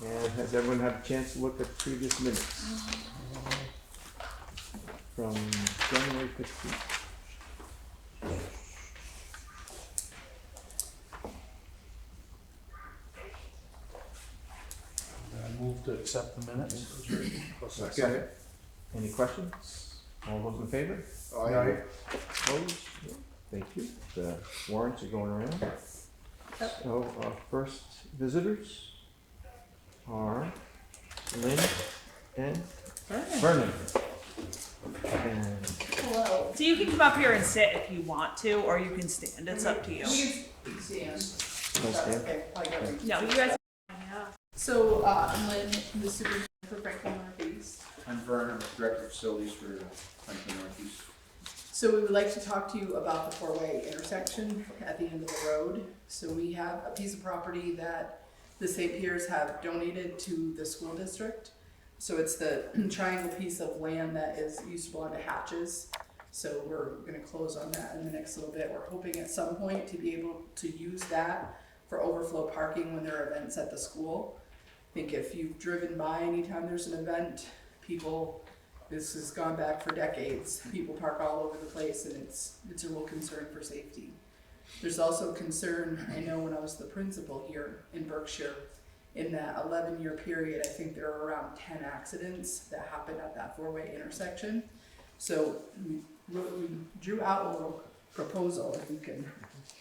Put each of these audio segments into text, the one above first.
And has everyone had a chance to look at previous minutes from January 15th? I move to accept the minutes. Second. Any questions? All those in favor? Aye. Opposed? No. Thank you. The warrants are going around. So our first visitors are Lynn and Vernon. And Hello. So you can come up here and sit if you want to, or you can stand. It's up to you. We can stand. stand. Okay, I got it. No, you guys. So, I'm Lynn, the superintendent for Franklin Northeast. I'm Vernon, Director of Facilities for Franklin Northeast. So we would like to talk to you about the four-way intersection at the end of the road. So we have a piece of property that the St. Pierre's have donated to the school district. So it's the triangle piece of land that used to belong to Hatches. So we're gonna close on that in the next little bit. We're hoping at some point to be able to use that for overflow parking when there are events at the school. I think if you've driven by anytime there's an event, this has gone back for decades. People park all over the place and it's a real concern for safety. There's also concern, I know when I was the principal here in Berkshire, in that 11-year period, I think there are around 10 accidents that happened at that four-way intersection. So we drew out a little proposal, if you can,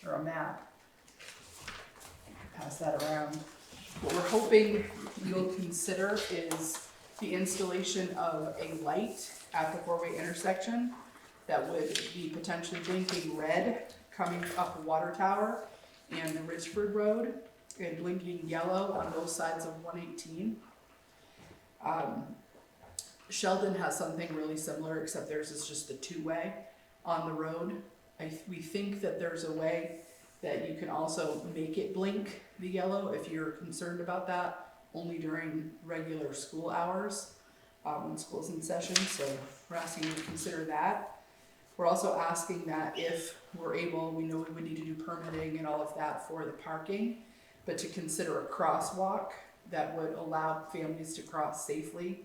or a map. Pass that around. What we're hoping you'll consider is the installation of a light at the four-way intersection that would be potentially blinking red coming up the water tower and the Richford Road, and blinking yellow on both sides of 118. Sheldon has something really similar, except theirs is just a two-way on the road. We think that there's a way that you can also make it blink the yellow if you're concerned about that, only during regular school hours when school's in session. So we're asking you to consider that. We're also asking that if we're able, we know we would need to do permitting and all of that for the parking, but to consider a crosswalk that would allow families to cross safely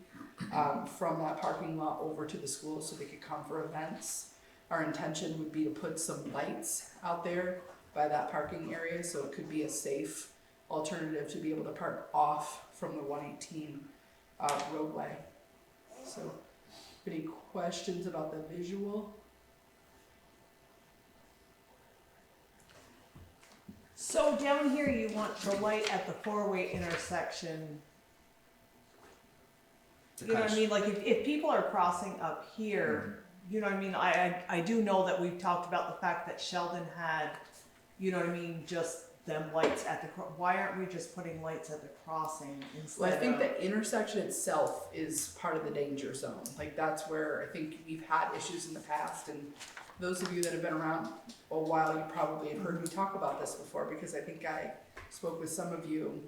from that parking lot over to the school so they could come for events. Our intention would be to put some lights out there by that parking area so it could be a safe alternative to be able to park off from the 118 roadway. So, any questions about the visual? So down here, you want the light at the four-way intersection. You know what I mean? Like if people are crossing up here, you know what I mean? I do know that we've talked about the fact that Sheldon had, you know what I mean, just them lights at the, why aren't we just putting lights at the crossing instead Well, I think of? the intersection itself is part of the danger zone. Like that's where I think we've had issues in the past, and those of you that have been around a while, you probably have heard me talk about this before, because I think I spoke with some of you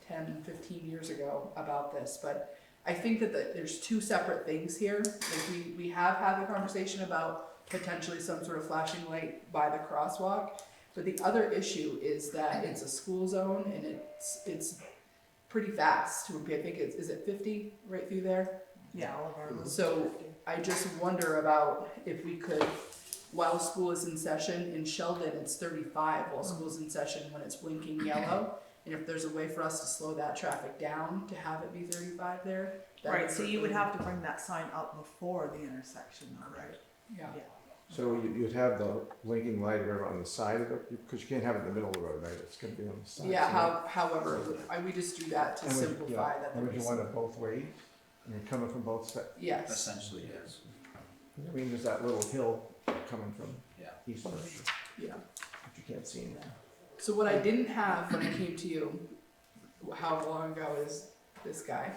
10, 15 years ago about this. But I think that there's two separate things here. Like we have had the conversation about potentially some sort of flashing light by the crosswalk. But the other issue is that it's a school zone and it's pretty fast. I think is it 50 right through there? Yeah, all of our roads. So I just wonder about if we could, while school is in session, in Sheldon it's 35 while school's in session when it's blinking yellow. And if there's a way for us to slow that traffic down to have it be 35 there. that Right, so you would certainly- have to bring that sign up before the intersection, though, right? Yeah. so you'd have the blinking light or on the side of it, because you can't have it in the middle of the road, right? It's gonna be on the side. Yeah, so- however, we just do that to And would- simplify yeah, that. And would you there's- want it both ways? And you're coming from both sides? Yes. Essentially, yes. I mean, there's that little hill coming from Yeah. east of it, Yeah. but you can't see anything. So what I didn't have when I came to you, how long ago is this guy?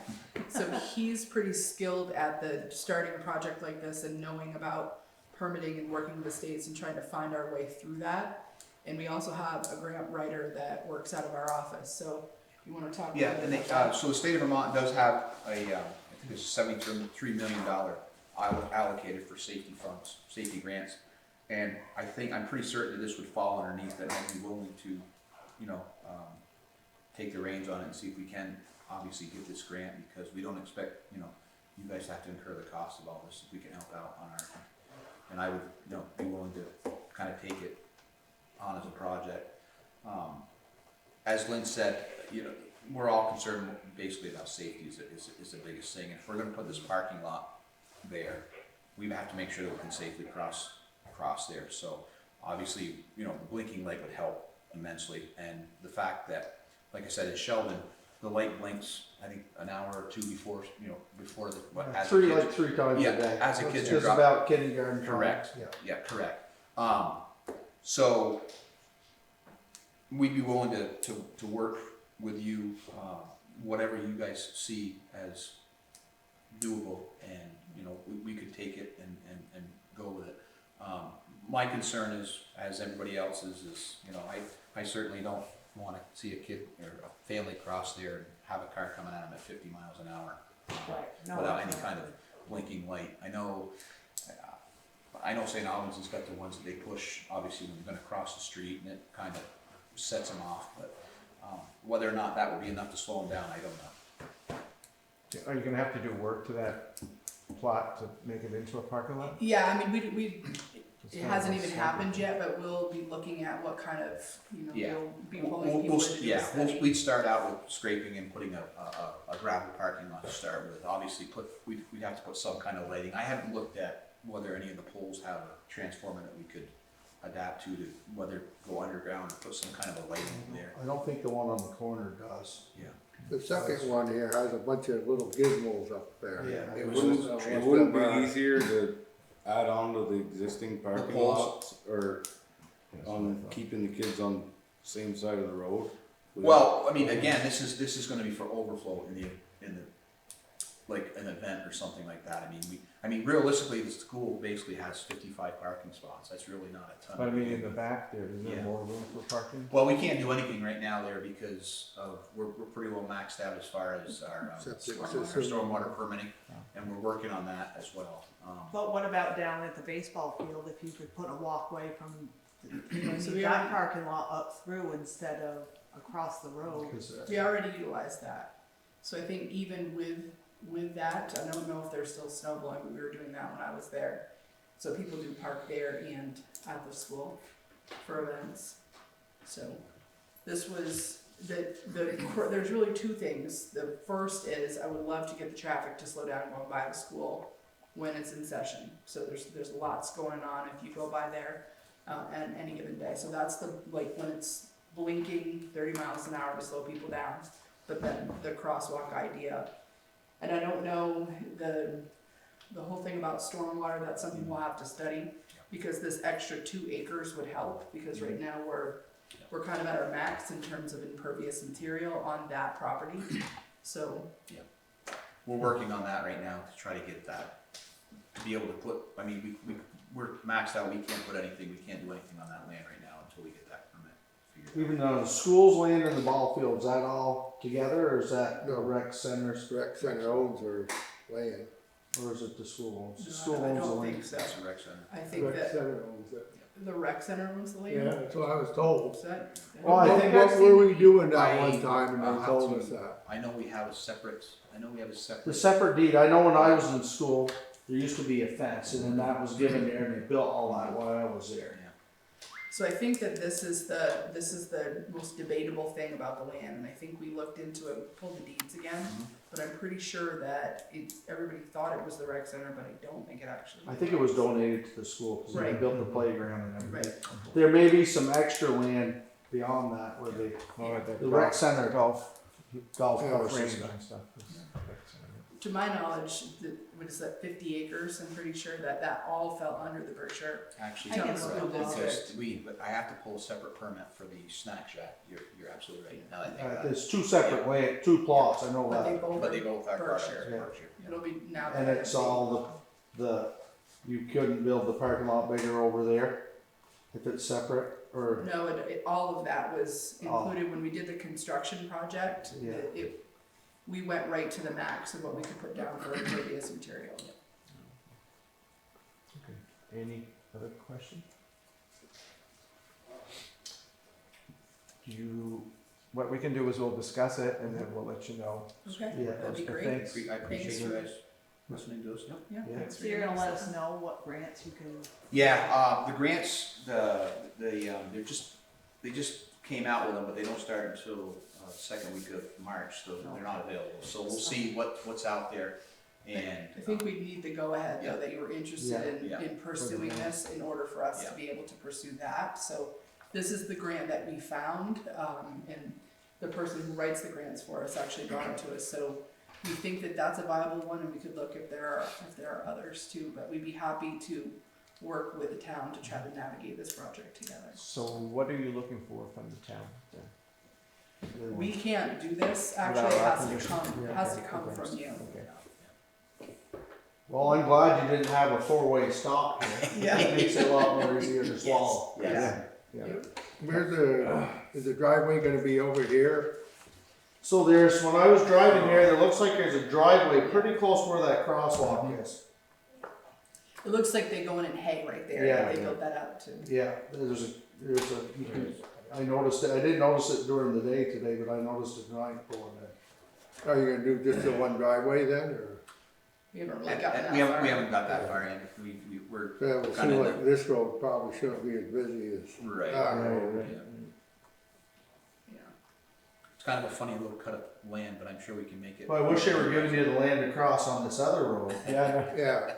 So he's pretty skilled at starting a project like this and knowing about permitting and working with the states and trying to find our way through that. And we also have a grant writer that works out of our office. So you want to talk? Yeah, a little and bit about that? so the state of Vermont does have I think it's $73 million allocated for safety funds, safety grants. And I'm pretty certain that this would fall underneath that. I'd be willing to, take the reins on it and see if we can obviously get this grant, because we don't expect, you guys have to incur the cost of all this, if we can help out on our, and I would, be willing to kind of take it on as a project. As Lynn said, we're all concerned basically about safety is the biggest thing. And if we're gonna put this parking lot there, we have to make sure that we can safely cross there. So obviously, the blinking light would help immensely. And the fact that, like I said, in Sheldon, the light blinks, I think, an hour or two before, before the, as the kids- three times Yeah, a day. as the It's kids are just drop- about kindergarten. time. Correct. Yeah. Yeah, correct. So we'd be willing to work with you, whatever you guys see as doable, and, we could take it and go with it. My concern is, as everybody else's, is, I certainly don't wanna see a kid or a family cross there and have a car coming at them at 50 miles an hour. Right. No, Without any definitely. kind of blinking light. I know St. Albans has got the ones that they push, obviously, when you're gonna cross the street, and it kind of sets them off, but whether or not that would be enough to slow them down, I don't know. Are you gonna have to do work to that plot to make it into a parking lot? Yeah, I mean, we It's it kind of hasn't a even simple- happened yet, but we'll be looking at what kind of, Yeah. we'll be pulling people to do a study. We'd start out with scraping and putting a gravel parking lot to start with. Obviously, we'd have to put some kind of lighting. I haven't looked at whether any of the poles have a transformer that we could adapt to whether go underground and put some kind of a lighting there. I don't think the one on the corner does. Yeah. The second one here has a bunch of little gizmos up there. Yeah, It was was, just It wouldn't be easier to add on to the existing parking poles? lots, or That's what I on thought. keeping the kids on the same side of the road? Well, I mean, again, this is gonna be for overflow in the, like an event or something like that. I mean, realistically, the school basically has 55 parking spots. That's really not a ton. But I mean, in the back there, is there Yeah. more room for parking? Well, we can't do anything right now there because we're pretty well maxed out as far as our Septic stormwater permitting, and we're working on that as well. But what about down at the baseball field, if you could put a walkway from, So we that already- parking lot up through instead of across the road? Because, We already utilized that. So I think even with that, I don't know if there's still snow blowing, but we were doing that when I was there. So people do park there and at the school for events. So this was, there's really two things. The first is I would love to get the traffic to slow down going by the school when it's in session. So there's lots going on if you go by there at any given day. So that's when it's blinking 30 miles an hour to slow people down. But then the crosswalk idea. And I don't know the whole thing about stormwater, that's something we'll have to study, because this extra 2 acres would help, because right now we're kind of at our max in terms of impervious material on that property. So We're working on that right now to try to get that, to be able to put, I mean, we're maxed out, we can't put anything, we can't do anything on that land right now until we get that permit figured out. Even though the school's land and the ball field, is that all together, or is that the No. rec centers, Rec center owns their land. or is it the school owns? The no, school I owns the don't think land. so. That's the rec center. I think Rec that center owns it. the rec center owns the land. Yeah, that's what I was told. Is that? Well, I think What were we doing that I- one time and I'll they have told to- us that? I know we have a separate. The separate deed, I know when I was in school, there used to be a fence, and then that was given there, and they built all that while I was there. So I think that this is the most debatable thing about the land, and I think we looked into it, we pulled the deeds again, but I'm pretty sure that everybody thought it was the rec center, but I don't think it actually. I think it was donated to the school, because they Right. built the playground and everything. Right. There may be some extra land beyond that, where the rec center, golf Range courses. and stuff. To my knowledge, what is that, 50 acres? I'm pretty sure that all fell under the Berkshire. Actually, I can that's look right, at that. because but I have to pull a separate permit for the snack shack. You're absolutely right. Now that I think about it. There's two separate two plots, I know But they that. both But they both are part of Berkshire. Yeah. Berkshire. It'll be now. And that it's all you couldn't build the parking lot bigger over there, if it's separate, or, No, all of that was Oh. included when we did the construction project. Yeah. We went right to the max of what we could put down for impervious material. Any other questions? Do you what we can do is we'll discuss it and then we'll let you know. Okay, Yeah, that'd be okay, great. thanks. I appreciate you guys listening to us. Yep. Yeah, Yeah. thanks for So you're your gonna let us insight. know what grants you can. Yeah, the grants, they just came out with them, but they don't start until second week of March, so they're not available. So we'll see what's out there, and I think we need the go-ahead, Yeah. though, that you were interested Yeah. in pursuing this in order for us to Yeah. be able to pursue that. So this is the grant that we found, and the person who writes the grants for us actually brought it to us. So we think that that's a viable one, and we could look if there are others too. But we'd be happy to work with the town to try to navigate this project together. So what are you looking for from the town then? We can't do this, Without actually, it our has to permission. come, Yeah, it has okay, to come okay. from you. Okay. Well, I'm glad you didn't have a four-way stop here. Yeah. It makes it a lot more easier to swallow. Yes. Yeah. Is the driveway gonna be over here? So there's, when I was driving here, there looks like there's a driveway pretty close where that crosswalk is. It looks like they go in and hay right there, Yeah, they yeah. built that out too. Yeah, you can, I noticed it, I didn't notice it during the day today, but I noticed it tonight going there. Are you gonna do just the one driveway then, or? We haven't really gotten that we far. haven't got that far in. We're Yeah, it would Kinda seem like this road probably shouldn't be as busy as right. that Right, road. right. Yeah. It's kind of a funny little cut of land, but I'm sure we can make it. Well, I wish they were giving you the land to cross on this other road. Yeah, Yeah.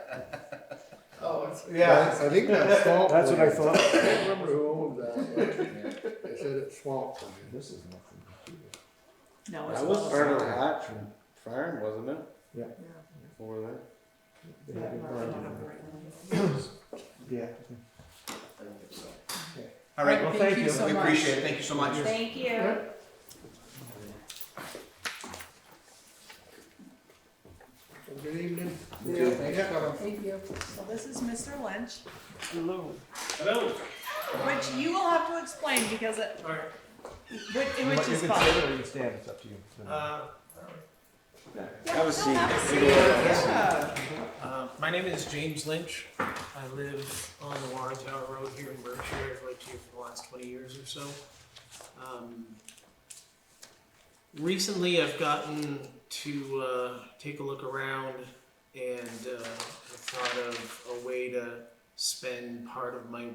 Oh, it's, Yeah, I think that's swamp. that's what I land. thought. I don't remember who owns that, but Yeah. they said it's swamp land. This is nothing to do with. No, it's That was not. part of the Hatch farm, wasn't it? Yeah. Before that? They have it Yeah, burned. Yeah. All right. Well, thank thank you you. so We much. appreciate it. Thank you so much. Thank you. Good evening. Thank you. So this is Mr. Lynch, Hello. which you will have to explain because it, Alright, which You is can sit fine. or you can stand, it's up to you. Have a seat. Yeah. my name is James Lynch. I live on the Warren Tower Road here in Berkshire. I've lived here for the last 20 years or so. Recently, I've gotten to take a look around and have thought of a way to spend part of my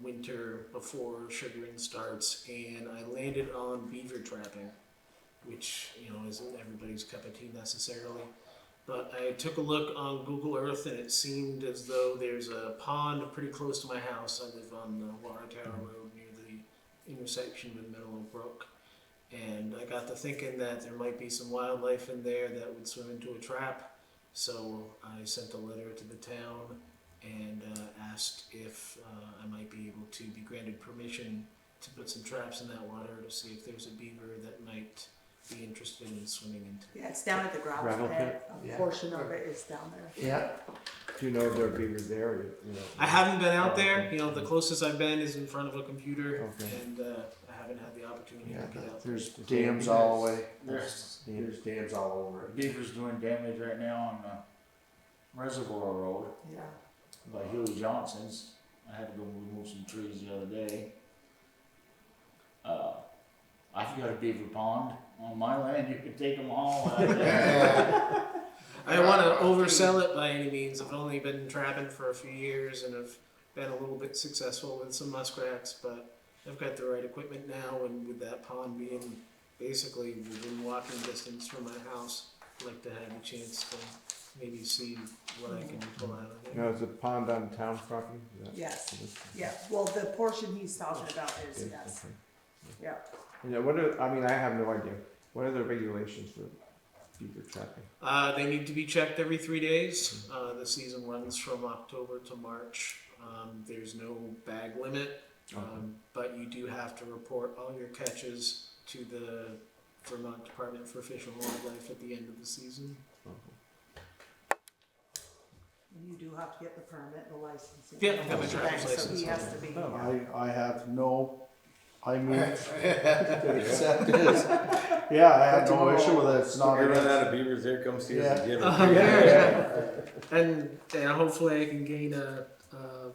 winter before sugaring starts, and I landed on beaver trapping, which, you know, isn't everybody's cup of tea necessarily. But I took a look on Google Earth and it seemed as though there's a pond pretty close to my house. I live on the Warren Tower Road near the intersection with Middle Brook. And I got to thinking that there might be some wildlife in there that would swim into a trap. So I sent a letter to the town and asked if I might be able to be granted permission to put some traps in that water to see if there's a beaver that might be interested in swimming into. Yeah, it's down at the gravel Gravel pit. pit, A yeah. portion of it is down there. yeah. Do you know if there are beavers there, or you know? I haven't been out there. You know, the closest I've been is in front of a computer, Okay. and I haven't had the opportunity Yeah, to get out there. There's dams all the way. There's There's dams all over it. beavers doing damage right now on Reservoir Road Yeah. by Huey Johnson's. I had to go remove some trees the other day. I've got a beaver pond on my land. You can take them all. I don't want to oversell it by any means. I've only been trapping for a few years and have been a little bit successful with some muskrats, but I've got the right equipment now, and with that pond being basically within walking distance from my house, I'd like to have a chance to maybe see what I can pull out of You it. know, is the pond on town property? Is that- Yes. is it- Yeah, well, the portion he's talking about is, Okay, yes, okay. yeah. Yeah, what are, I mean, I have no idea. What are the regulations for beaver trapping? They need to be checked every 3 days. The season runs from October to March. There's no bag limit, but you do have to report all your catches to the Vermont Department for Fish and Wildlife at the end of the season. And you do have to get the permit, the licensing. Yeah, I've got my So driver's he license. has to be. I have no, I move to accept this. Yeah, I have no issue with it. It's If not. you run out of beavers, there comes see us Yeah. again. And hopefully I can gain a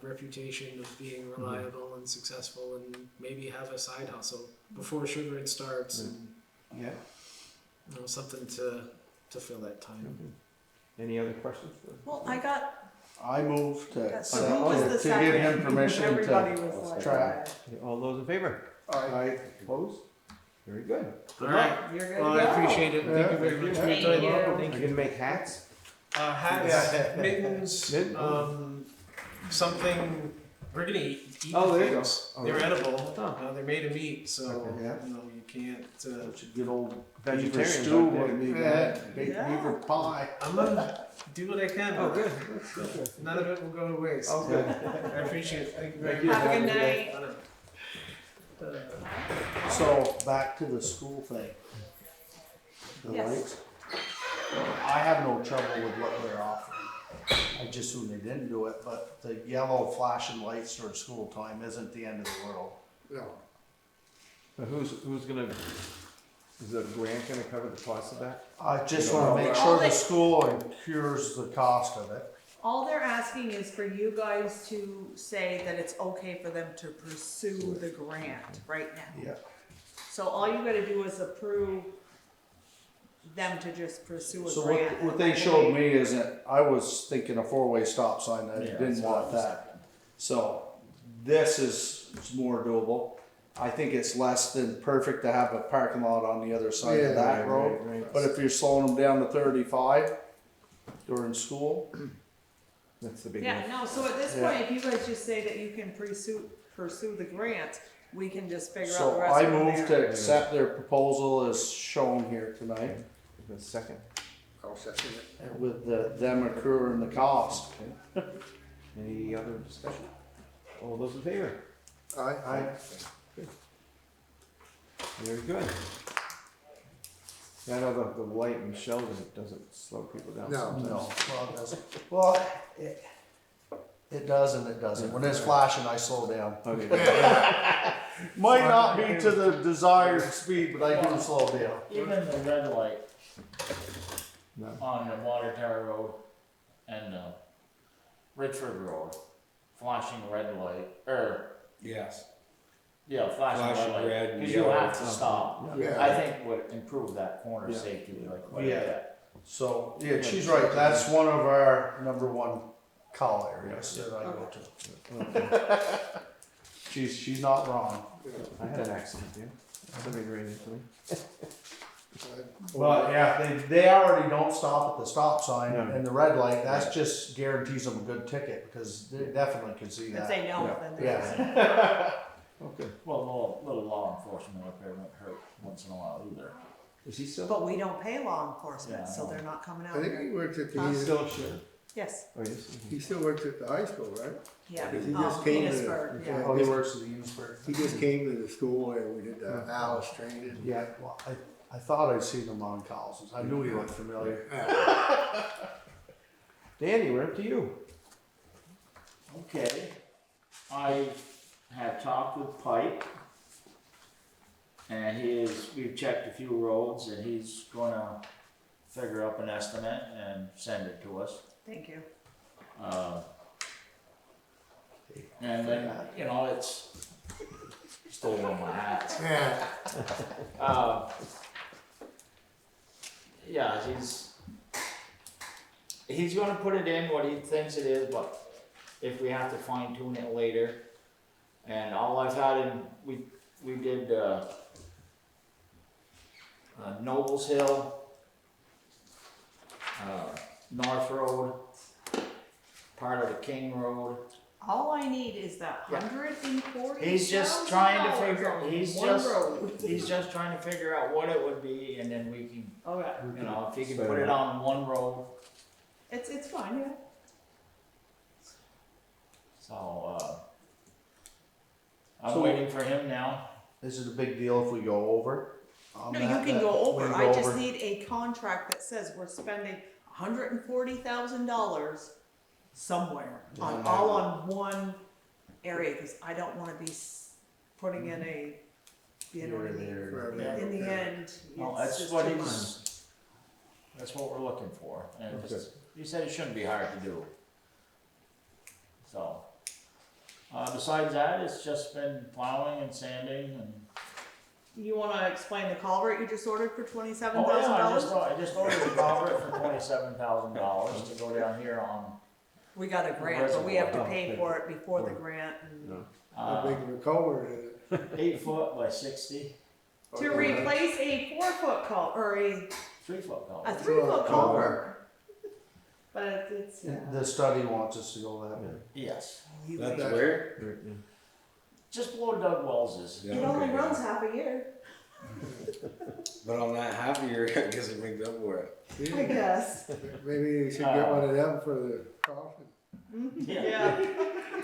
reputation of being reliable and successful, and maybe have a side hustle before sugaring starts, and Yeah. something to fill that time. Any other questions? Well, I got, I move to so who was the to second? give him permission Everybody to was like, track. All those in favor? Aye. Opposed? Very good. All right. You're good to Well, I go. appreciate it. Thank you very much for your Thank time. you. Are Thank you you. gonna make hats? Hats, mittens, Mitten- something. We're gonna eat Oh, there you go. things. Oh, They're yeah. edible. Oh. They're made of meat, so Okay, yeah. you can't. Such a good old beaver Vegetarians stew out there. would be Yeah. that. Big Yeah. beaver pie. I'm gonna do what I can. Oh, good. None of it will go to waste. Oh, good. I appreciate it. Thank you very Thank you. much. Have a good Have a good night. So back to the school thing. The Yes. lights. I have no trouble with what they're offering. I just assume they didn't do it, but the yellow flashing lights during school time isn't the end of the world. No, But who's gonna, is the grant gonna cover the cost of that? I just wanna make sure the school incurs the cost of it. All they're asking is for you guys to say that it's okay for them to pursue the grant right now. Yeah. So all you gotta do is approve them to just pursue a So grant. what they showed me is that I was thinking a four-way stop sign, I Yeah, didn't that's want what I was that. So this is it's more doable. I think it's less than perfect to have a parking lot on the other side of that Right, road. right, right. But if you're slowing them down to 35 during school, That's the big Yeah, one. no, so at this Yeah. point, if you guys just say that you can pursue the grant, we can just figure out the so rest I from move there. to accept their proposal as shown here tonight, The second. I'll second it. with them accruing the cost. Any other discussion? All those in favor? Aye. Very good. Yeah, I know the light in Sheldon doesn't slow people down. No. sometimes. No, well, it doesn't. Well, it does and it doesn't. When it's flashing, I slow down. Okay. Might not be to the desired speed, but I do slow down. Even the red light No. on the Water Tower Road and Richford Road, flashing red light, Yes. yeah, flashing Flashing red red light, and cause you yellow. have to stop. Yeah. I think would improve that corner Yeah. safety like quite a Yeah. bit. So, yeah, she's right. That's one of our number one call areas that I go to. She's not wrong. I had an accident, yeah. Somebody ran into me. But yeah, they already don't stop at the stop sign No. and the red light. That's just guarantees them a good ticket because they definitely can see If that. they don't, Yeah. then they Yeah. Okay. Well, little law enforcement up there won't hurt once in a while either. Is he still? But we don't pay law enforcement, Yeah, I so know. they're not coming out I think he here. works at He's the, still sure. Yes, Oh, yes. he still works at the high school, right? yeah. Because he just came to- Enosburg, yeah. Oh, he works at the Enosburg. He just came to the school and we did the Alice training. Yeah, well, I thought I'd seen him on calls. I knew he looked familiar. Danny, we're up to you. Okay, I have talked with Pike, and we've checked a few roads, and he's gonna figure up an estimate and send it to us. Thank you. And then, it's stole one of my hats. Yeah. Yeah, he's gonna put it in what he thinks it is, but if we have to fine tune it later. And all I've had we did, Nobles Hill, North Road, part of the King Road. All I need is that Yeah. $140,000 He's just trying to figure, on he's one just, road. he's just trying to figure out what it would be, and then we can, Okay, if he can put it on one road. it's fine, yeah. So, I'm So- waiting for him now. Is it a big deal if we go over? on No, that? you can That go we over, can I go just over? need a contract that says we're spending $140,000 somewhere, all on one area, cause I don't wanna be putting in a, you know what I mean? There. In the end, Well, it's that's just what too much. that's what we're looking for, and Okay. he said it shouldn't be hard to do. So, Besides that, it's just been plowing and sanding and. You wanna explain the culvert you just ordered for Oh $27,000? yeah, I just ordered a culvert for $27,000 to go down here on, We got a grant, but we have to pay Okay. for it before the grant. And No. How big of a culvert is it? 8 foot by 60, to replace a 4-foot culvert, or a 3 foot A culvert. 3-foot Culvert. culvert. But it's, The study wants us to go that way. Yes, you That's wait. where? Yeah. just below Doug Wells's. Yeah, It only okay. runs half a year, But on that half a year, I guess it makes up for it. I guess. Maybe you should get one of them for the crossing. Yeah.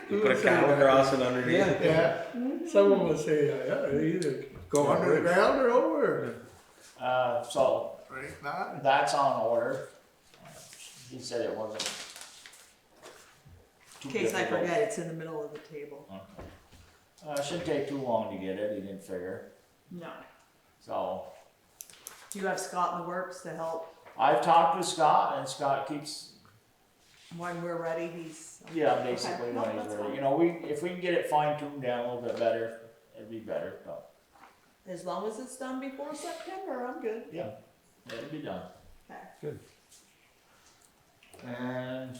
You put a cattle crossing underneath. Yeah, someone will say, yeah, either go under the ground or over. So Right, not. that's on order. He said it wasn't. In case I forget, it's in the middle of the table. Shouldn't take too long to get it, he didn't figure. No. So, Do you have Scott in the works to help I've talked with Scott and Scott keeps, when we're ready? He's. yeah, basically No, when he's that's ready. fine. You know, if we can get it fine tuned down a little bit better, it'd be better, but, As long as it's done before September, I'm good. yeah, it'll be done. Okay. Good. And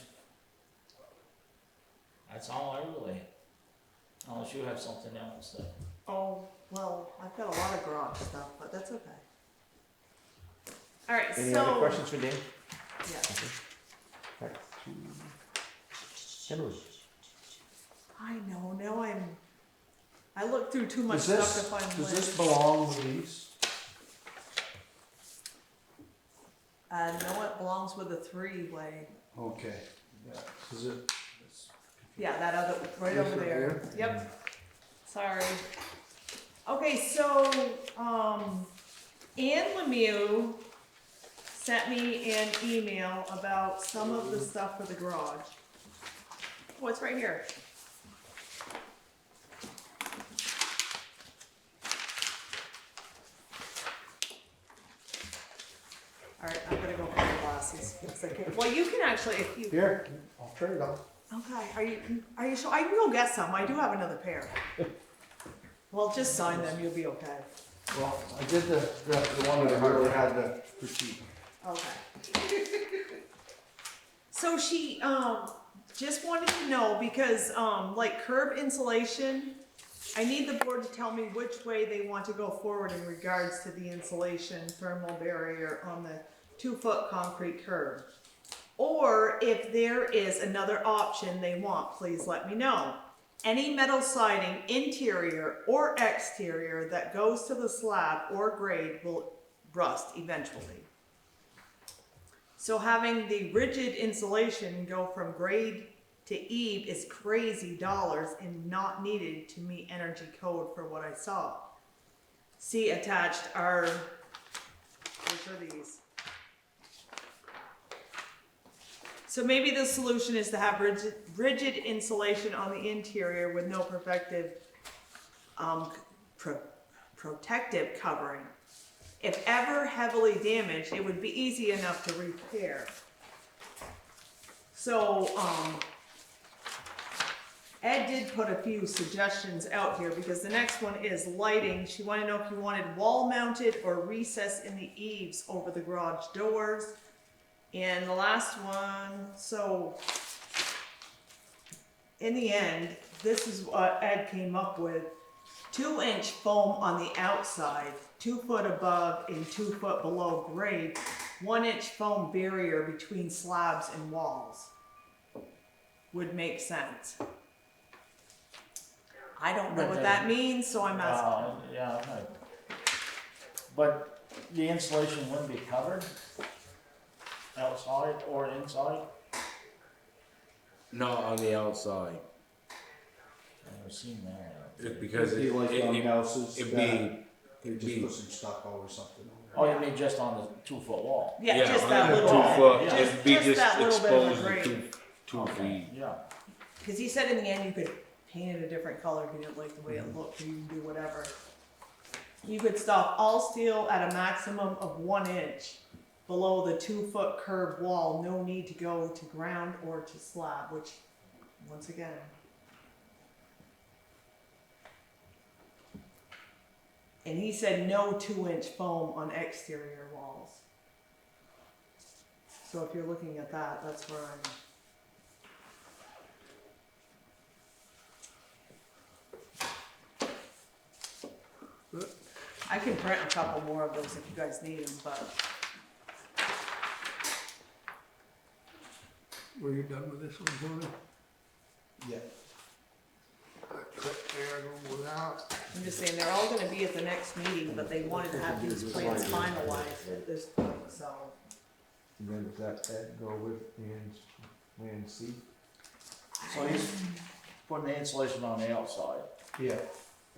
that's all I really, unless you have something else that. Oh, well, I've got a lot of garage stuff, but that's okay. All right, Any so. other questions for Dan? Yeah. Back to Henry. I know, now I looked through too much Does stuff to find Does this lists. belong with these? No, it belongs with a 3-way. Okay. Yeah. Is it? Yeah, that other, right This over one there. Yep. Sorry. Okay, so, Anne Lemieux sent me an email about some of the stuff for the garage. Oh, it's right here. Alright, I'm gonna go for my glasses. Well, you can actually, if you. Here, I'll trade it on. Okay, are you sure? I can go get some. I do have another pair. Well, just sign them. You'll be okay. Well, I did the one that I really had the critique. Okay. So she just wanted to know because like curb insulation, I need the board to tell me which way they want to go forward in regards to the insulation thermal barrier on the 2-foot concrete curb. Or if there is another option they want, please let me know. Any metal siding, interior or exterior, that goes to the slab or grade will rust eventually. So having the rigid insulation go from grade to eve is crazy dollars and not needed to meet energy code for what I saw. See attached are, which are these? So maybe the solution is to have rigid insulation on the interior with no protective covering. If ever heavily damaged, it would be easy enough to repair. So, Ed did put a few suggestions out here because the next one is lighting. She wanted to know if you wanted wall mounted or recess in the eaves over the garage doors. And the last one, so in the end, this is what Ed came up with. 2-inch foam on the outside, 2 foot above and 2 foot below grade, 1-inch foam barrier between slabs and walls would make sense. I don't know what that means, so I'm asking. Yeah, okay. But the insulation wouldn't be covered outside or inside? Not on the outside. I've never seen that. It's because It'd be like on houses it'd that be, they it'd just be, put some stucco or something on there. Oh, you mean just on the 2 foot wall? Yeah, just on that the little, 2 foot, yeah. it'd be Just just that little bit of a exposed to grade. 2 feet. Yeah. because he said in the end you could paint it a different color if you didn't like the way it looked, or you can do whatever. You could stop all steel at a maximum of 1 inch below the 2 foot curved wall. No need to go to ground or to slab, which, once again, And he said no 2-inch foam on exterior walls. So if you're looking at that, that's where I can print a couple more of those if you guys need them, but Were you done with this one, Tony? Yeah. Click there, go without. I'm just saying, they're all gonna be at the next meeting, but they wanted to have these plans finalized at this point, so. And then does that Ed go with Plan C? So he's putting the insulation on the outside. Yeah,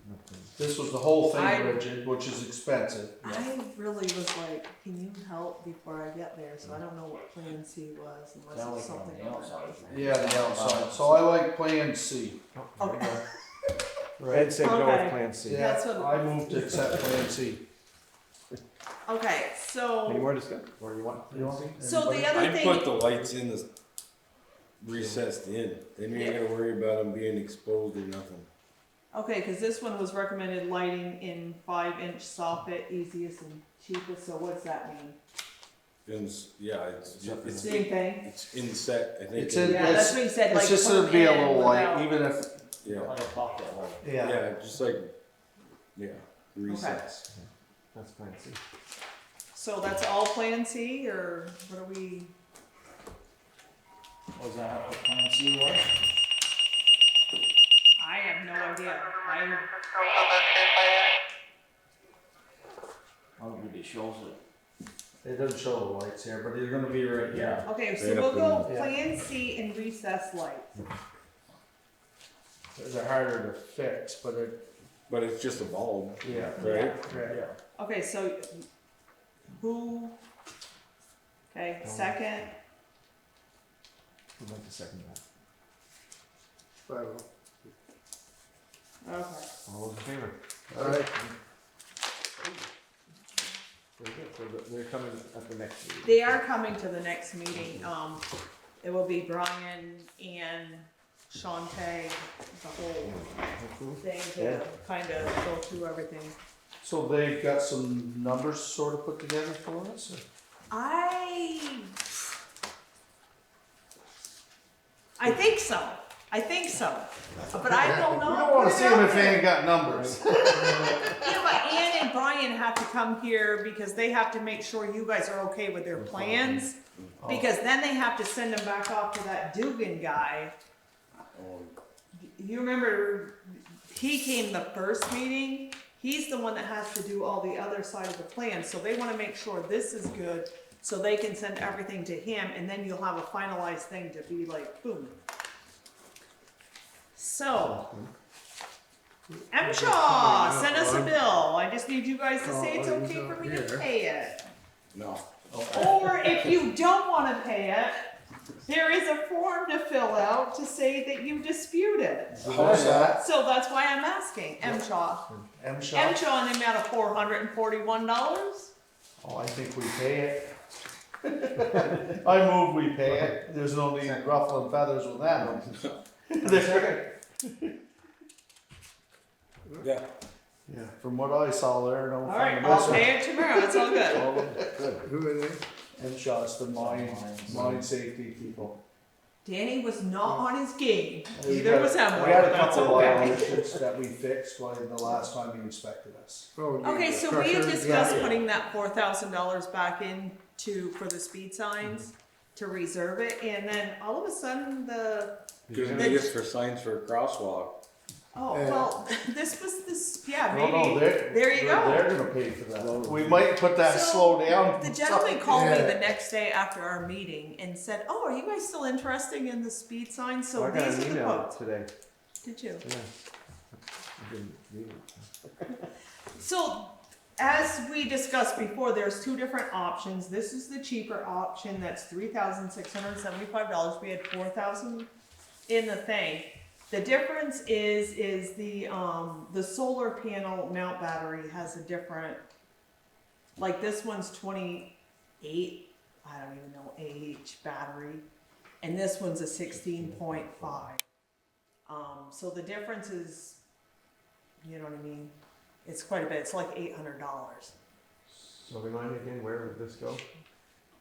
Nothing. this was the whole thing, I- Richard, which is expensive. I really was like, can you help before I get there, so I don't know what Plan C was, unless Sound it's like on something the else. outside. Yeah, the outside, so I like Plan C. Oh, there you go. Ed said go Okay. with Plan C. Yeah, That's what- I move to accept Plan C. Okay, Any so, more discussion, or you want Plan C? so the other I'd thing. put the lights in the recessed in, then you ain't gotta worry about them being exposed or nothing. Okay, because this one was recommended lighting in 5-inch soffit, easiest and cheapest, so what's that mean? Yeah, it's Same thing? it's inset, I think. It's in- Yeah, that's what he said, like. It's just put gonna be a 'em in little light, without- even if, Yeah, Like a pocket hole. yeah. yeah, just like, yeah, recess. That's Plan C. So that's all Plan C, or what are we? Was that what Plan C was? I have no idea. Oh, it shows it. It doesn't show the lights here, but they're gonna be right here. Okay, so Right we'll up go in- yeah. Plan C and recess lights. They're harder to fix, but But it's just a bulb, yeah. right? Yeah. Okay, so who? Okay, second. I'd like to second that. Okay. All those in favor? Alright, Very good, so they're coming at the next meeting. They are coming to the next meeting. It will be Brian and Shantae, the whole thing to kind of go through everything. so they've got some numbers sort of put together for us? Or? I think so. I think so. But I will We not. don't wanna put it see them out if they there. ain't got numbers. Yeah, but Ann and Brian have to come here because they have to make sure you guys are okay with their plans. Because then they have to send them back off to that Dugan guy. You remember, he came the first meeting. He's the one that has to do all the other side of the plan, so they wanna make sure this is good, so they can send everything to him, and then you'll have a finalized thing to be like, boom. So, MShaw, send us a bill. I just need you guys to say it's okay for me to pay it. No. Or if you don't wanna pay it, there is a form to fill out to say that you dispute it. How's that? So that's why I'm asking, MShaw. M-Shot? MShaw in the amount of $441. Oh, I think we pay it. I move we pay it. There's no need ruffling feathers with that. Yeah. Yeah, from what I saw there, no. Alright, I'll pay it tomorrow, it's all good. Good. Who are they? M-Shot's the mine safety people. Danny was not on his game, We neither got- was Emily, We had a but that's couple okay. violations that we fixed when the last time he inspected us. Oh, Okay, the so we had crusher, discussed yeah. putting that $4,000 back in for the speed signs, to reserve it, and then all of a sudden Cause they just for signs for a crosswalk. oh, Yeah. well, this was this, yeah, No, maybe. there you go. They're gonna pay for that. We might put that So, slow down. The gentleman called me Yeah. the next day after our meeting and said, "Oh, are you guys still interested in the speed signs?" So I got these an are the email quotes. today, Did you? yeah. I didn't read it. So, as we discussed before, there's two different options. This is the cheaper option. That's $3,675. We had $4,000 in the thing. The difference is the solar panel mount battery has a different, like this one's 28, I don't even know, AH battery, and this one's a 16.5. So the difference is, you know what I mean? It's quite a bit, it's like $800. So remind me again, where would this go?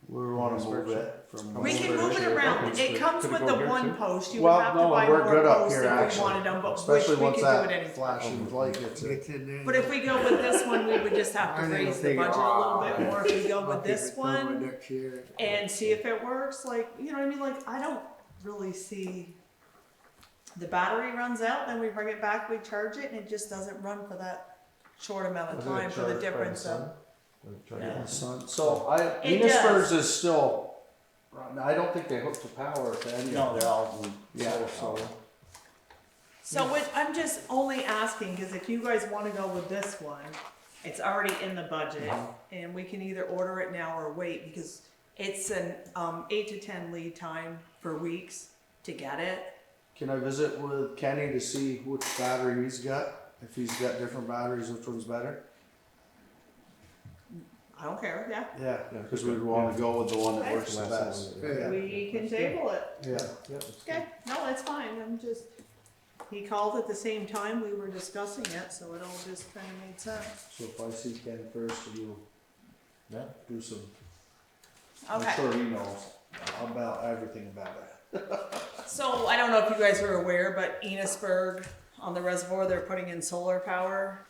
We wanna move it from. We can move it around, it comes Could it with go the here one too? post, you Well, would have to no, buy we're more good up posts here, if we actually. wanted them, but Especially we once could do it that anyway. flashing light gets it. Gets in there. But if we go with this one, we would just have to I never raise the figured, budget a little bit more if we go I'll with keep this it somewhere one next year. and see if it works, like, you know what I mean, like, I don't really see, the battery runs out, then we bring it back, we charge it, and it just doesn't run for that short amount of Doesn't it time for the charge by difference sun? of, Does it charge Yeah. by sun? So It Enosburg's is still, I don't think they hooked to power to any No, of they're them. all, Yeah, so, so what, I'm just only asking, cause if you guys wanna go with this one, it's already in the budget, and we can either order it now or wait, because it's an, 8 to 10 lead time for weeks to get it. can I visit with Kenny to see which battery he's got? If he's got different batteries, which one's better? I don't care, yeah. Yeah, cause we'd wanna go with the one that Okay. works the best. Yeah. We can table it. Yeah. Yeah, it's Okay, no, that's fine, I'm just, he called at the same time we were discussing it, so it all just kinda made sense. So if I see Ken first, you'll do some, I'm Okay, sure he knows about everything about it. so I don't know if you guys are aware, but Enosburg on the reservoir, they're putting in solar power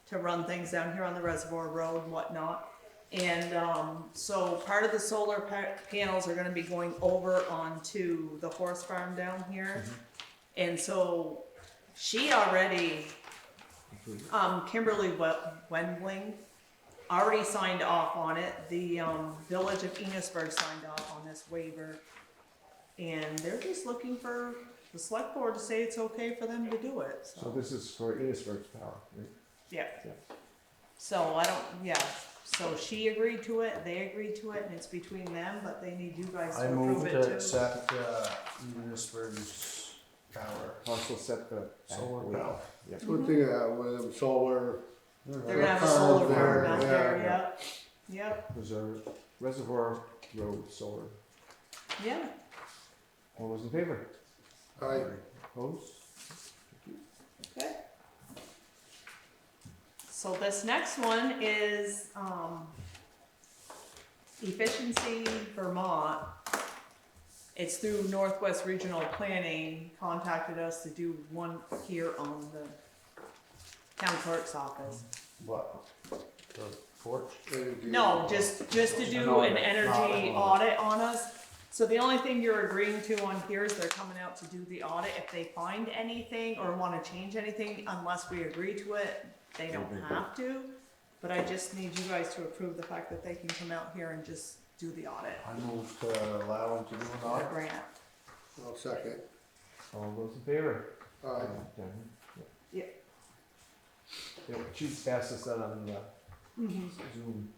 to run things down here on the reservoir road and whatnot. And, so part of the solar panels are gonna be going over onto the horse farm down here. And so she already, Kimberly Wendling already signed off on it. The, village of Enosburg signed off on this waiver. And they're just looking for the select board to say it's okay for them to do it, So this is for Enosburg's power, right? Yeah. Yeah. So I don't, yeah, so she agreed to it, they agreed to it, and it's between them, but they need you guys to I approve move it to too. accept, Enosburg's power, Also set the. solar weight. power. Yep. Good thing with them solar. They're gonna have a solar farm out Yeah. there, yep, yep, There's a reservoir road solar. yeah. All those in favor? I, Opposed? Okay. So this next one is, Efficiency Vermont. It's through Northwest Regional Planning, contacted us to do one here on the town clerk's office. What? The porch? No, just to do an energy audit on us. So the only thing you're agreeing to on here is they're coming out to do the audit. If they find anything or wanna change anything, unless we agree to it, they don't have to. But I just need you guys to approve the fact that they can come out here and just do the audit, I move to allow him to do an the audit. grant. I'll second. All those in favor? Aye. Yeah. Yeah, she passed us that on Mhm. Zoom.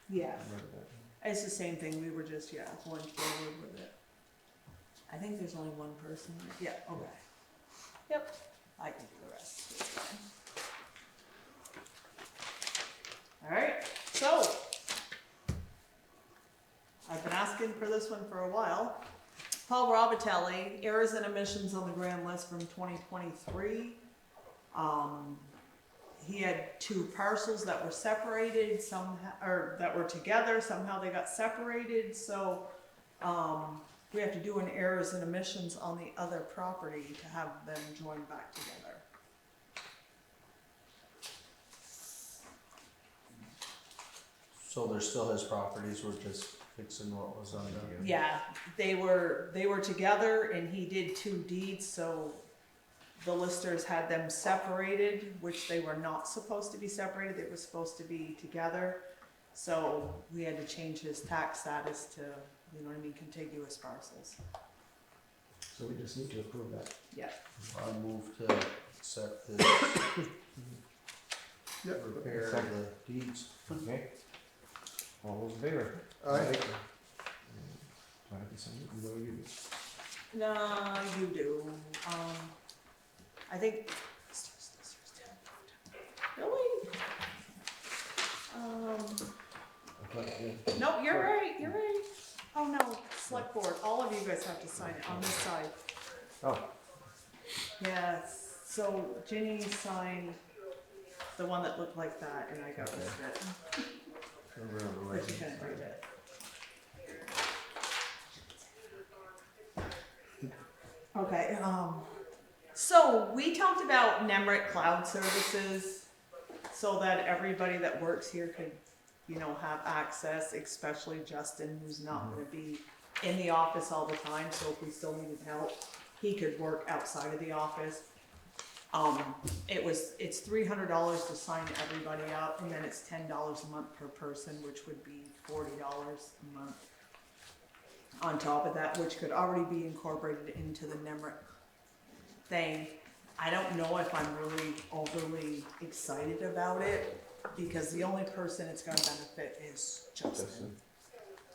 Yeah, Remember that. it's the same thing, we were just, going forward with it. I think there's only one person, yeah, okay. Yep, I can do the rest, it's fine. Alright, so. I've been asking for this one for a while. Paul Robitelli, errors and omissions on the grand list from 2023. He had 2 parcels that were separated, or that were together, somehow they got separated, so, we have to do an errors and omissions on the other property to have them joined back together. So they're still his properties, we're just fixing what was undone. Yeah, they were together and he did 2 deeds, so the listers had them separated, which they were not supposed to be separated, they were supposed to be together. So we had to change his tax status to, you know what I mean, contiguous parcels. So we just need to approve that. Yeah. I move to accept this repair of the deeds. Okay? All those in favor? Aye. Do I have to sign it? No, you do. No, you do, I think. Really? I thought, yeah. No, you're right. Oh no, select board, all of you guys have to sign it on this side. Oh, Yes, so Ginny signed the one that looked like that, and I got rid of it. Remember on the But right. you can read it. Okay, so we talked about Nemrick Cloud Services so that everybody that works here could, you know, have access, especially Justin, who's not gonna be in the office all the time, so if we still needed help, he could work outside of the office. It's $300 to sign everybody up, and then it's $10 a month per person, which would be $40 a month on top of that, which could already be incorporated into the Nemrick thing. I don't know if I'm really overly excited about it, because the only person it's gonna benefit is Justin.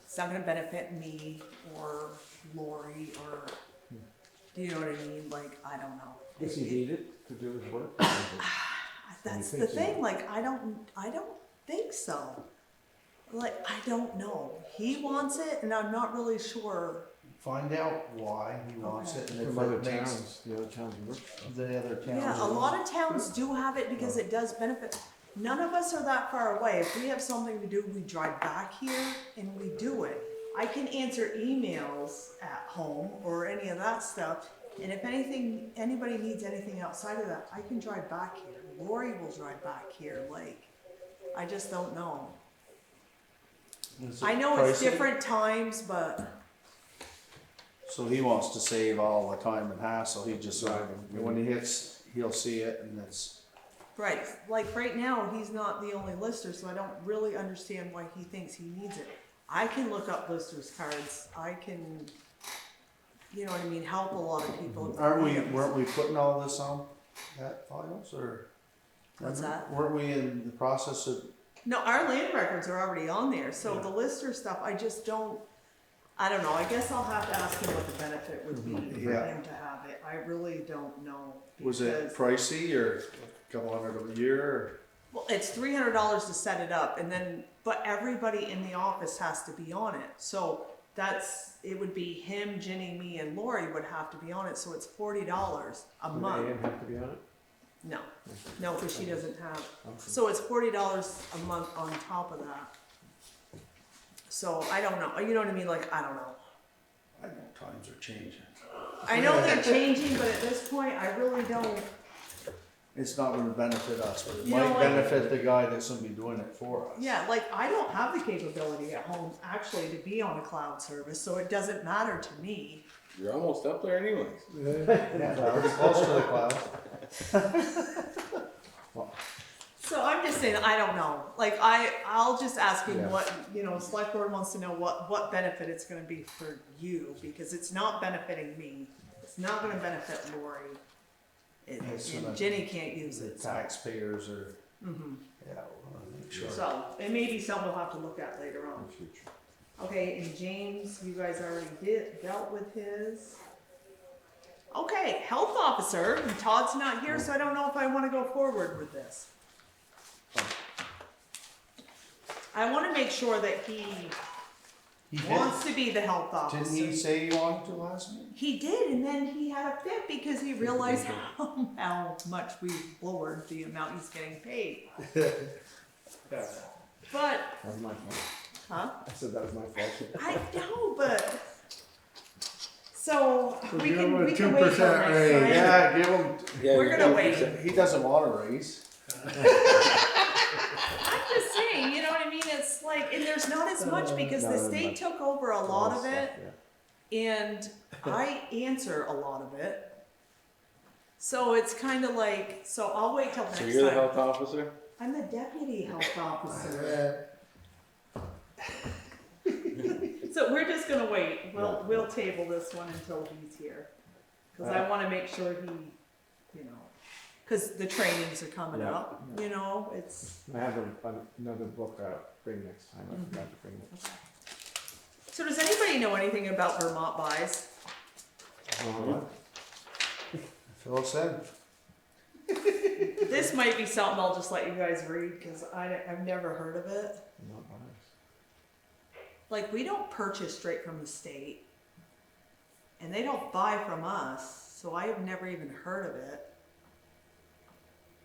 It's not gonna benefit me or Lori or, do you know what I mean? Like, I don't know. Does he need it to do his work? That's You the think so? thing, like, I don't think so. Like, I don't know. He wants it, and I'm not really sure. Find out why he wants it, and if From other it makes towns, the other towns he works for. the other towns. Yeah, a lot of towns do have it because it does benefit. None of us are that far away. If we have something to do, we drive back here and we do it. I can answer emails at home or any of that stuff. And if anybody needs anything outside of that, I can drive back here. Lori will drive back here. Like, I just don't know. Is it I know it's pricey? different times, but So he wants to save all the time and hassle, he just, Right. and when he hits, he'll see it, and it's, right, like right now, he's not the only lister, so I don't really understand why he thinks he needs it. I can look up listers cards. I can, you know what I mean, help a lot of people. weren't we putting all this on that files, or? What's that? Weren't we in the process of, No, our land records are already on there, so the lister stuff, I just don't, I don't know, I guess I'll have to ask him what the benefit would be for Yeah. him to have it. I really don't know. was it because- pricey, or a couple hundred a year, or? Well, it's $300 to set it up, and then, but everybody in the office has to be on it. So it would be him, Ginny, me, and Lori would have to be on it, so it's $40 a Would month. Ann have to be on it? No, because she doesn't have, so it's $40 a month on top of that. So I don't know, you know what I mean, like, I don't know. I know times are changing. I know they're changing, but at this point, I really don't. It's not gonna benefit us, but it You know, might like- benefit the guy that's gonna be doing it for us. Yeah, like I don't have the capability at home actually to be on a cloud service, so it doesn't matter to me. You're almost up there anyways. Yeah, pretty close to the cloud. So I'm just saying, I don't know. Like I'll just ask him Yeah. what, you know, select board wants to know what benefit it's gonna be for you, because it's not benefiting me. It's not gonna benefit Lori. It's And gonna- Jenny can't use The it, so. taxpayers are, Mhm. yeah, we'll wanna make sure. So, it may be something we'll have to look at later In on. the future. Okay, and James, you guys already dealt with his. Okay, health officer, and Todd's not here, so I don't know if I wanna go forward with this. I wanna make sure that he He did, wants to be the health officer. didn't he say he wanted to last meeting? He did, and then he had a fit because he realized how much we lowered the amount he's getting paid. But, That was my fault. huh? I said that was my fault. I know, but, so, So we give him can a wait till next 2% time. raise. Yeah, give him, Yeah, We're you gonna got- wait. he doesn't want a raise. I'm just saying, you know what I mean? It's like, and there's not as much because No, the there's state much. took over a lot of it, Yeah. and I answer a lot of it. So it's kind of like, so I'll wait till next So time. you're the health officer? I'm the deputy health officer. So we're just gonna wait. We'll table this one until he's here, because I want to make sure he, you know, because the trainings are coming Yeah. up. You know, it's. I have another book bring next time. I forgot to bring it. So does anybody know anything about Vermont buys? What? Fill us in. This might be something I'll just let you guys read because I've never heard of it. Not buyers. Like, we don't purchase straight from the state, and they don't buy from us, so I have never even heard of it.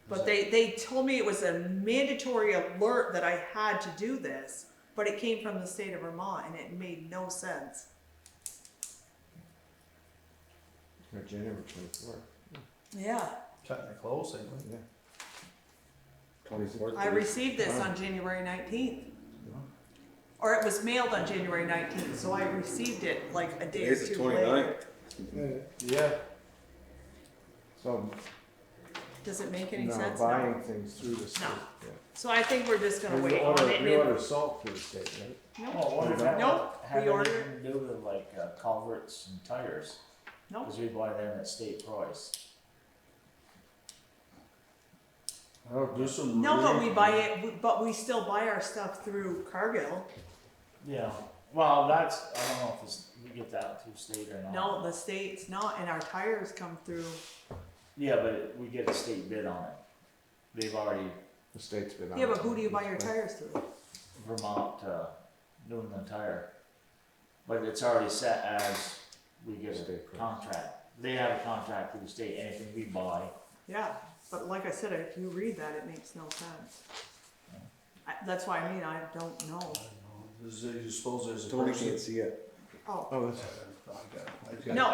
But they told me it was a mandatory alert that I had to do this, but it came from the state of Vermont and it made no sense. Or January 24th. Yeah, Cutting it close, ain't we? Yeah. 24th. I received this on January 19th. Or it was mailed on January 19th, so I received it like a day or Today's the two later. 29th. Yeah. So, Does it make any no, sense? buying No. things through the state. No. Yeah. So I think we're just gonna We wait on it. we order salt through the state, right? Well, what if that Nope, had we order anything to do with like culverts and tires? Nope. Cause we buy them at state price. Oh, do some. No, but we buy it, but we still buy our stuff through Cargill. Yeah, well, that's, I don't know if it's, we get that through state or not. No, the state's not, and our tires come through. Yeah, but we get a state bid on it. They've already, The state's been on. Yeah, it. but who do you buy your tires through? Vermont, doing the tire. But it's already set as we get a State price. contract. They have a contract with the state, anything we buy. Yeah, but like I said, if you read that, it makes no sense. That's why I mean, I don't know. You suppose there's a Tony person? can't see it. Oh, Oh, that's, no,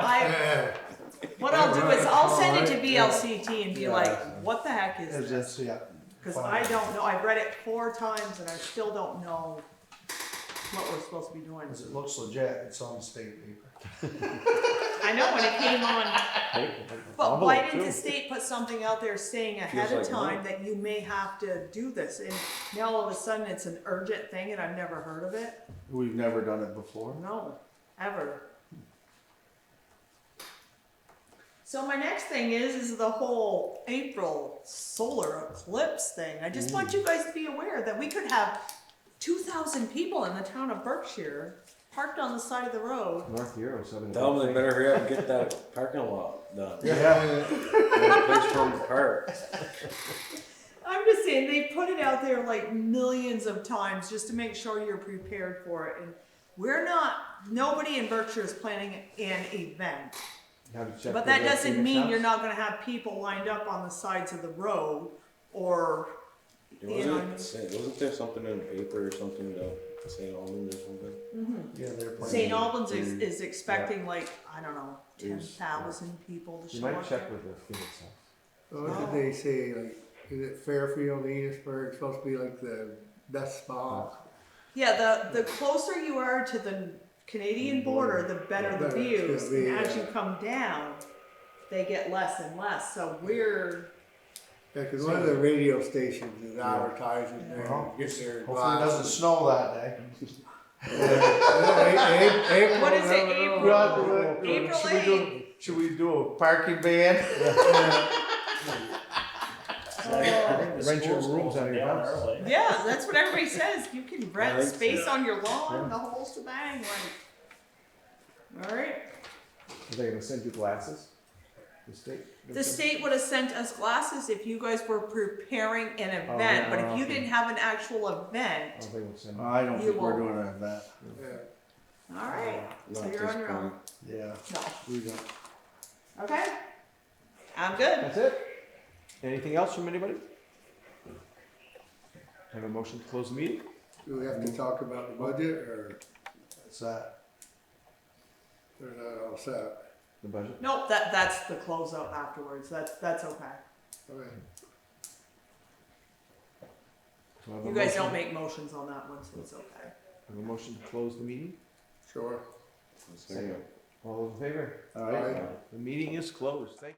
what I'll do is I'll send it to VLCT and be like, what the heck is Is this? this, yeah. Cause I don't know, I've read it 4 times and I still don't know what we're supposed to be doing. Cause it looks legit, it's on the state paper. I know when it came on, but envelope, why didn't the too. state put something out there saying ahead Feels of like time that you may have to do this? And now all of a sudden it's an urgent thing and I've never heard of it? We've never done it before. No, ever. So my next thing is the whole April solar eclipse thing. I just want you guys to be aware that we could have 2,000 people in the town of Berkshire parked on the side of the road. North Euro, Southern. Tell them they better hurry up and get that parking lot done. Yeah. There's a place for them to park. I'm just saying, they put it out there like millions of times just to make sure you're prepared for it. And we're not, nobody in Berkshire is planning an event. Have you checked But with that the doesn't Phoenix mean House? you're not gonna have people lined up on the sides of the road or, you know, Wasn't there something in the paper or something about St. Albans or something? Yeah, they're playing. St. Albans is expecting like, I don't know, There's- 10,000 people to You show might up check there. with the Phoenix House. What did they say, like, is it Fairfield, Enosburg, supposed to be like the best spot? Yeah, the closer you are to the Canadian border, the better the The better it's views. gonna be, And as yeah. you come down, they get less and less. So we're, Yeah, cause one of the radio stations is advertising there, Well, get their Hopefully it doesn't snow that day. what is it, April? April Should we do, should we do a parking ban? Rent your rooms out of your house. Yeah, that's what everybody says. You can rent I think space so. on your lawn, the whole shebang, like. All right. Are they gonna send you glasses? The state? The state would have sent us glasses if you guys were preparing an Oh, event, yeah, but if you okay. didn't have an actual Oh, event, they will send you. I don't You think we're won't. doing an event. all right. So Not you're this on your point. own. Yeah, No. we don't. Okay. I'm good. That's it? Anything else from anybody? Have a motion to close the meeting? Do we have to talk about the budget or It's that. they're not all set? The budget? Nope, that's the closeout afterwards. That's okay. Okay. So I have a You guys motion- don't make motions on that one, so it's okay. Have a motion to close the meeting? Sure. All those in favor? All right. The meeting is closed. Thank you.